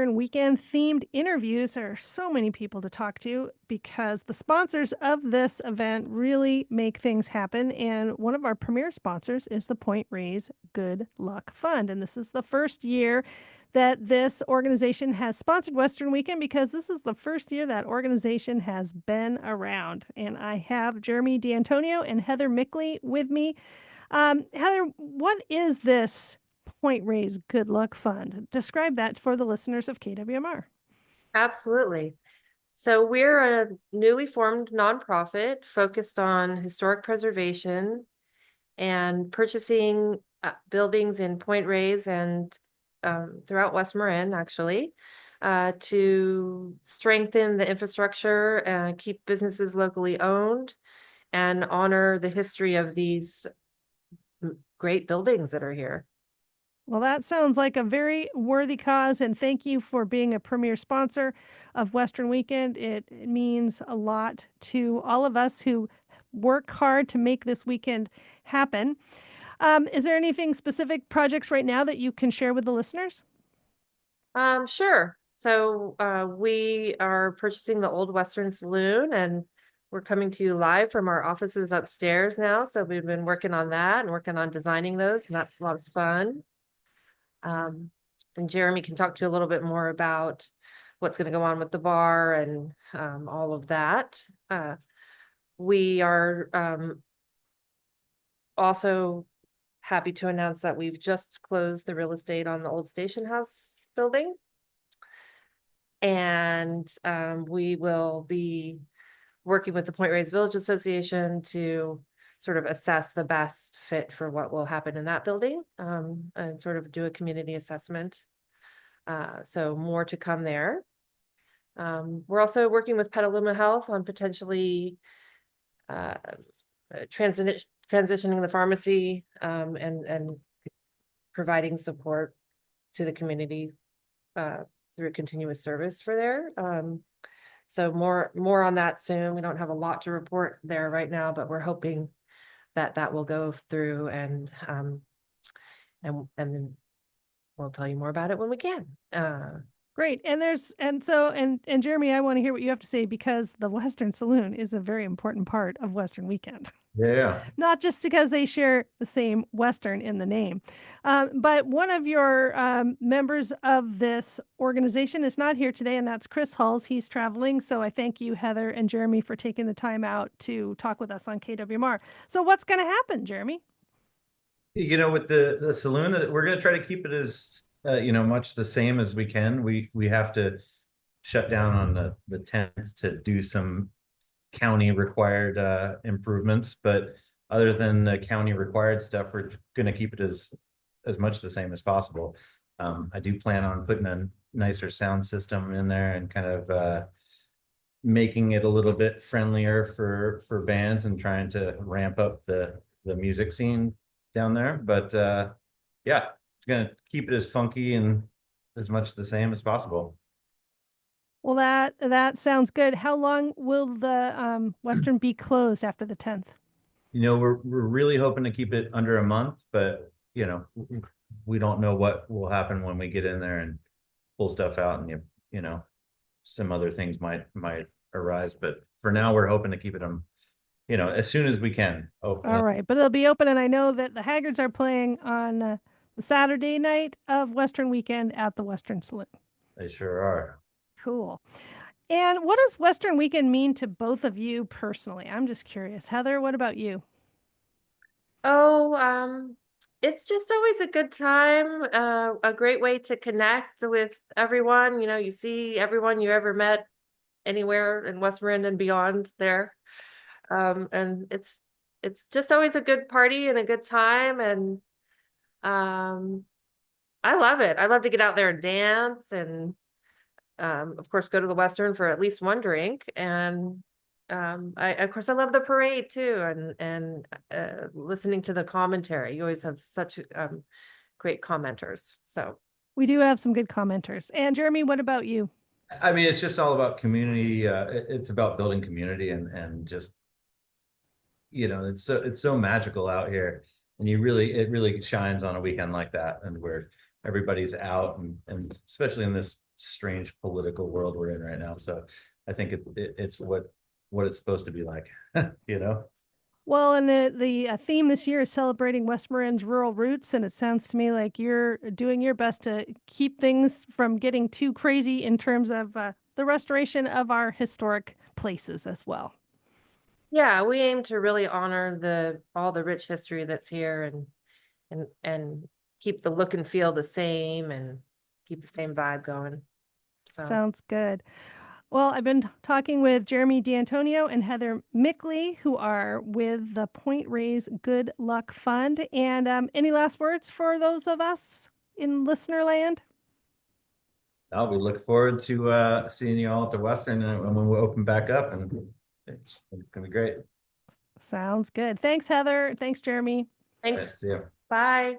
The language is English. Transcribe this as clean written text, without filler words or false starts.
Weekend themed interviews. There are so many people to talk to because the sponsors of this event really make things happen. And one of our premier sponsors is the Point Reyes Good Luck Fund. And this is the first year that this organization has sponsored Western Weekend because this is the first year that organization has been around. And I have Jeremy D'Antonio and Heather Mickley with me. Heather, what is this Point Reyes Good Luck Fund? Describe that for the listeners of KWMR. Absolutely. So we're a newly formed nonprofit focused on historic preservation and purchasing buildings in Point Reyes and throughout West Marin, actually, to strengthen the infrastructure, keep businesses locally owned, and honor the history of these great buildings that are here. Well, that sounds like a very worthy cause, and thank you for being a premier sponsor of Western Weekend. It means a lot to all of us who work hard to make this weekend happen. Is there anything specific projects right now that you can share with the listeners? Sure. So we are purchasing the Old Western Saloon, and we're coming to you live from our offices upstairs now. So we've been working on that and working on designing those, and that's a lot of fun. And Jeremy can talk to you a little bit more about what's going to go on with the bar and all of that. We are also happy to announce that we've just closed the real estate on the old station house building. And we will be working with the Point Reyes Village Association to sort of assess the best fit for what will happen in that building, and sort of do a community assessment. So more to come there. We're also working with Petaluma Health on potentially transitioning the pharmacy and providing support to the community through continuous service for there. So more on that soon. We don't have a lot to report there right now, but we're hoping that will go through, and then we'll tell you more about it when we can. Great. And Jeremy, I want to hear what you have to say because the Western Saloon is a very important part of Western Weekend. Yeah. Not just because they share the same Western in the name. But one of your members of this organization is not here today, and that's Chris Hulls. He's traveling. So I thank you, Heather and Jeremy, for taking the time out to talk with us on KWMR. So what's going to happen, Jeremy? With the saloon, we're going to try to keep it as much the same as we can. We have to shut down on the 10th to do some county required improvements, but other than the county required stuff, we're going to keep it as much the same as possible. I do plan on putting a nicer sound system in there and kind of making it a little bit friendlier for bands and trying to ramp up the music scene down there. But yeah, it's gonna keep it as funky and as much the same as possible. Well, that sounds good. How long will the Western be closed after the 10th? We're really hoping to keep it under a month, but we don't know what will happen when we get in there and pull stuff out, and some other things might arise. But for now, we're hoping to keep it as soon as we can open. All right, but it'll be open, and I know that the Haggards are playing on the Saturday night of Western Weekend at the Western Saloon. They sure are. Cool. And what does Western Weekend mean to both of you personally? I'm just curious. Heather, what about you? It's just always a good time, a great way to connect with everyone. You see everyone you ever met anywhere in West Marin and beyond there. And it's just always a good party and a good time. And I love it. I love to get out there and dance and of course go to the Western for at least one drink. And I love the parade too, and listening to the commentary. You always have such great commenters. So we do have some good commenters. And Jeremy, what about you? I mean, it's just all about community. It's about building community and just it's so magical out here, and it really shines on a weekend like that, and where everybody's out, and especially in this strange political world we're in right now. So I think it's what it's supposed to be like, you know? Well, and the theme this year is celebrating West Marin's rural roots, and it sounds to me like you're doing your best to keep things from getting too crazy in terms of the restoration of our historic places as well. Yeah, we aim to really honor all the rich history that's here and keep the look and feel the same and keep the same vibe going. So Sounds good. Well, I've been talking with Jeremy D'Antonio and Heather Mickley, who are with the Point Reyes Good Luck Fund. And any last words for those of us in listener land? We look forward to seeing you all at the Western when we open back up, and it's gonna be great. Sounds good. Thanks, Heather. Thanks, Jeremy. thanks. See ya. Bye.